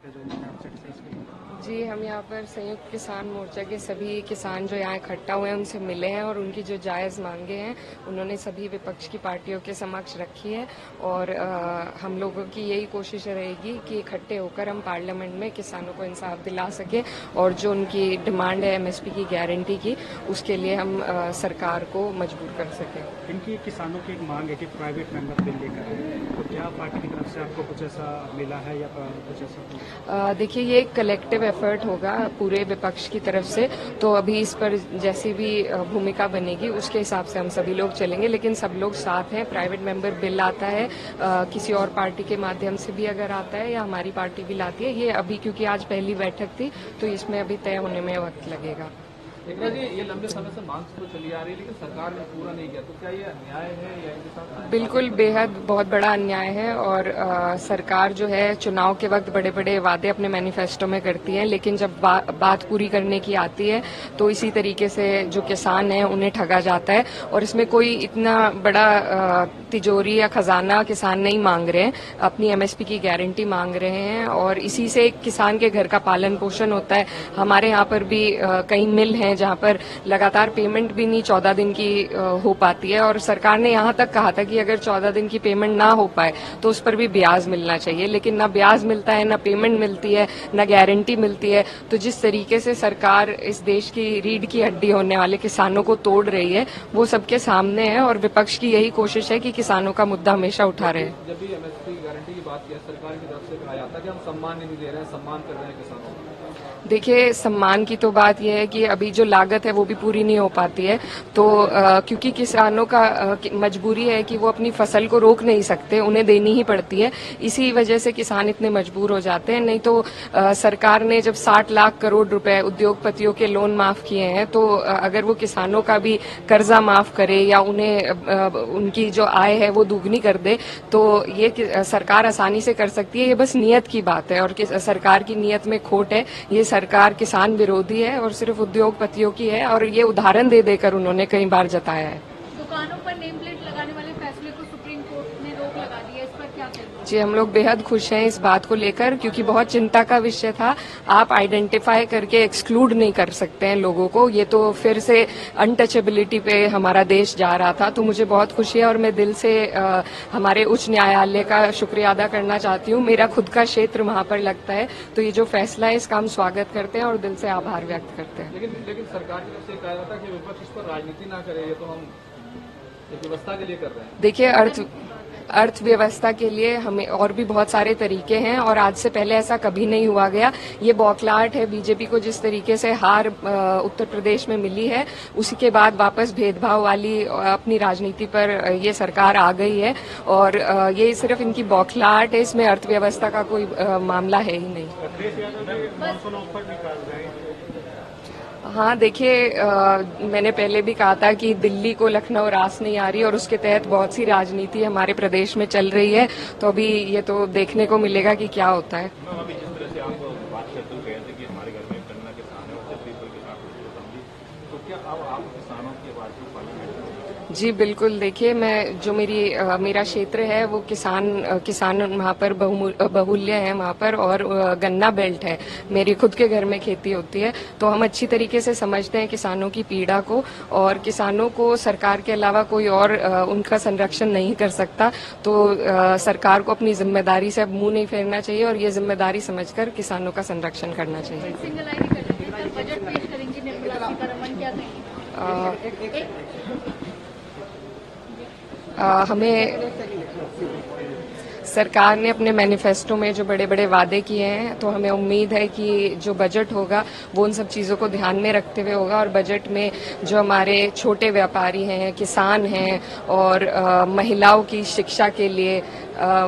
पे जो मैंने आपसे डिस्कस किया। जी, हम यहाँ पर संयुक्त किसान मोर्चा के सभी किसान जो यहाँ इकट्ठा हुए हैं उनसे मिले हैं और उनकी जो जायज़ मांगे हैं उन्होंने सभी विपक्ष की पार्टियों के समक्ष रखी है और हम लोगों की यही कोशिश रहेगी कि इकट्ठे होकर हम पार्लियामेंट में किसानों को इंसाफ दिला सकें और जो उनकी डिमांड है एमएसपी की गारंटी की, उसके लिए हम सरकार को मजबूर कर सकें। इनकी किसानों की एक मांग है कि प्राइवेट मेंबर बिल लेकर आए, तो क्या पार्टी की तरफ से आपको कुछ ऐसा मिला है या कुछ ऐसा? देखिए, ये एक कलेक्टिव एफर्ट होगा पूरे विपक्ष की तरफ से, तो अभी इस पर जैसी भी भूमिका बनेगी उसके हिसाब से हम सभी लोग चलेंगे, लेकिन सब लोग साथ हैं। प्राइवेट मेंबर बिल आता है किसी और पार्टी के माध्यम से भी अगर आता है या हमारी पार्टी भी लाती है, ये अभी क्योंकि आज पहली बैठक थी तो इसमें अभी तय होने में वक्त लगेगा। एकता जी, ये लंबे समय से मांग तो चली आ रही है लेकिन सरकार ने पूरा नहीं किया, तो क्या ये अन्याय है या इनके साथ? बिल्कुल, बेहद बहुत बड़ा अन्याय है और सरकार जो है चुनाव के वक्त बड़े बड़े वादे अपने मैनिफेस्टो में करती है, लेकिन जब बात पूरी करने की आती है तो इसी तरीके से जो किसान है उन्हें ठगा जाता है और इसमें कोई इतना बड़ा तिजोरी या खजाना किसान नहीं मांग रहे हैं, अपनी एमएसपी की गारंटी मांग रहे हैं और इसी से एक किसान के घर का पालन पोषण होता है। हमारे यहाँ पर भी कई मिल हैं जहां पर लगातार पेमेंट भी नहीं 14 दिन की हो पाती है और सरकार ने यहां तक कहा था कि अगर 14 दिन की पेमेंट ना हो पाए तो उस पर भी ब्याज मिलना चाहिए, लेकिन ना ब्याज मिलता है, ना पेमेंट मिलती है, ना गारंटी मिलती है। तो जिस तरीके से सरकार इस देश की रीढ़ की हड्डी होने वाले किसानों को तोड़ रही है वो सबके सामने है और विपक्ष की यही कोशिश है कि किसानों का मुद्दा हमेशा उठा रहे हैं। जब भी एमएसपी गारंटी की बात किया सरकार की तरफ से कहा जाता है कि हम सम्मान नहीं दे रहे हैं, सम्मान कर रहे हैं किसानों का। देखिए, सम्मान की तो बात यह है कि अभी जो लागत है वो भी पूरी नहीं हो पाती है, तो क्योंकि किसानों का मजबूरी है कि वो अपनी फसल को रोक नहीं सकते, उन्हें देनी ही पड़ती है, इसी वजह से किसान इतने मजबूर हो जाते हैं। नहीं तो सरकार ने जब 60 लाख करोड़ रुपए उद्योगपतियों के लोन माफ किए हैं तो अगर वो किसानों का भी कर्जा माफ करे या उन्हें उनकी जो आय है वो दुगनी कर दे तो ये सरकार आसानी से कर सकती है। ये बस नियत की बात है और सरकार की नियत में खोट है। ये सरकार किसान विरोधी है और सिर्फ उद्योगपतियों की है और ये उदाहरण दे देकर उन्होंने कई बार जताया है। दुकानों पर नेम प्लेट लगाने वाले फैसले को सुप्रीम कोर्ट ने रोक लगा दी है, इस पर क्या कहते हैं? जी, हम लोग बेहद खुश हैं इस बात को लेकर क्योंकि बहुत चिंता का विषय था। आप आइडेंटिफाई करके एक्सक्लूड नहीं कर सकते हैं लोगों को, ये तो फिर से अनटचेबिलिटी पे हमारा देश जा रहा था। तो मुझे बहुत खुशी है और मैं दिल से हमारे उच्च न्यायालय का शुक्रिया अदा करना चाहती हूँ। मेरा खुद का क्षेत्र वहां पर लगता है, तो ये जो फैसला है इसका हम स्वागत करते हैं और दिल से आभार व्यक्त करते हैं। लेकिन सरकार की तरफ से कहा जाता है कि विपक्ष इस पर राजनीति ना करे, ये तो हम व्यवस्था के लिए कर रहे हैं। देखिए, अर्थव्यवस्था के लिए हमें और भी बहुत सारे तरीके हैं और आज से पहले ऐसा कभी नहीं हुआ गया। ये बौखलाहट है बीजेपी को, जिस तरीके से हार उत्तर प्रदेश में मिली है उसी के बाद वापस भेदभाव वाली अपनी राजनीति पर ये सरकार आ गई है और ये सिर्फ इनकी बौखलाहट है, इसमें अर्थव्यवस्था का कोई मामला है ही नहीं। हाँ, देखिए, मैंने पहले भी कहा था कि दिल्ली को लखनऊ रास नहीं आ रही और उसके तहत बहुत सी राजनीति हमारे प्रदेश में चल रही है, तो अभी ये तो देखने को मिलेगा कि क्या होता है। अभी जिस तरह से आप बात करते हुए कहे थे कि हमारे घर में गन्ना किसान है और छत्तीसगढ़ के साथ समझी, तो क्या अब आप किसानों की आवाज को पार्लियामेंट में? जी बिल्कुल, देखिए, मैं जो मेरा क्षेत्र है वो किसान वहाँ पर बहुमूल्य है वहाँ पर और गन्ना बेल्ट है। मेरे खुद के घर में खेती होती है, तो हम अच्छी तरीके से समझते हैं किसानों की पीड़ा को और किसानों को सरकार के अलावा कोई और उनका संरक्षण नहीं कर सकता। तो सरकार को अपनी जिम्मेदारी से अब मुंह नहीं फेरना चाहिए और ये जिम्मेदारी समझकर किसानों का संरक्षण करना चाहिए। सिंगल आईडी कर लेंगे, कल बजट पेश करेंगी निर्मला सीतारमण, क्या कहेंगे? हमें सरकार ने अपने मैनिफेस्टो में जो बड़े बड़े वादे किए हैं, तो हमें उम्मीद है कि जो बजट होगा वो उन सब चीज़ों को ध्यान में रखते हुए होगा और बजट में जो हमारे छोटे व्यापारी हैं, किसान हैं और महिलाओं की शिक्षा के लिए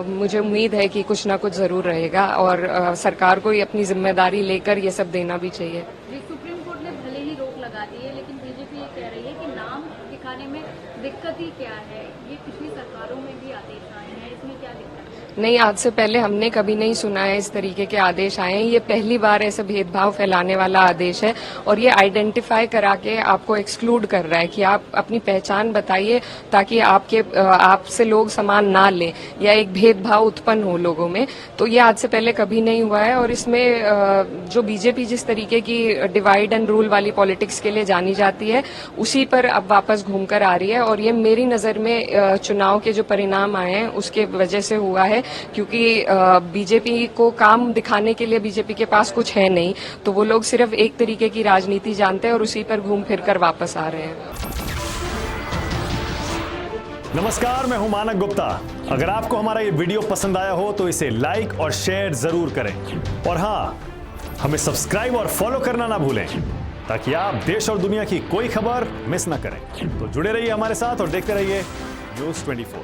मुझे उम्मीद है कि कुछ ना कुछ जरूर रहेगा और सरकार को अपनी जिम्मेदारी लेकर ये सब देना भी चाहिए। सुप्रीम कोर्ट ने भले ही रोक लगा दी है लेकिन बीजेपी ये कह रही है कि नाम दिखाने में दिक्कत ही क्या है, ये पिछली सरकारों में भी आदेश आए हैं, इसमें क्या दिक्कत है? नहीं, आज से पहले हमने कभी नहीं सुना है इस तरीके के आदेश आए हैं। ये पहली बार ऐसे भेदभाव फैलाने वाला आदेश है और ये आइडेंटिफाई करा के आपको एक्सक्लूड कर रहा है कि आप अपनी पहचान बताइए ताकि आपसे लोग सामान ना लें या एक भेदभाव उत्पन्न हो लोगों में। तो ये आज से पहले कभी नहीं हुआ है और इसमें जो बीजेपी जिस तरीके की डिवाइड एंड रूल वाली पॉलिटिक्स के लिए जानी जाती है उसी पर अब वापस घूमकर आ रही है। और ये मेरी नजर में चुनाव के जो परिणाम आए हैं उसके वजह से हुआ है, क्योंकि बीजेपी को काम दिखाने के लिए बीजेपी के पास कुछ है नहीं, तो वो लोग सिर्फ एक तरीके की राजनीति जानते हैं और उसी पर घूम फिर कर वापस आ रहे हैं। नमस्कार, मैं हूं मानक गुप्ता। अगर आपको हमारा ये वीडियो पसंद आया हो तो इसे लाइक और शेयर जरूर करें और हाँ, हमें सब्सक्राइब और फॉलो करना ना भूलें ताकि आप देश और दुनिया की कोई खबर मिस ना करें। तो जुड़े रहिए हमारे साथ और देखते रहिए न्यूज़ 24।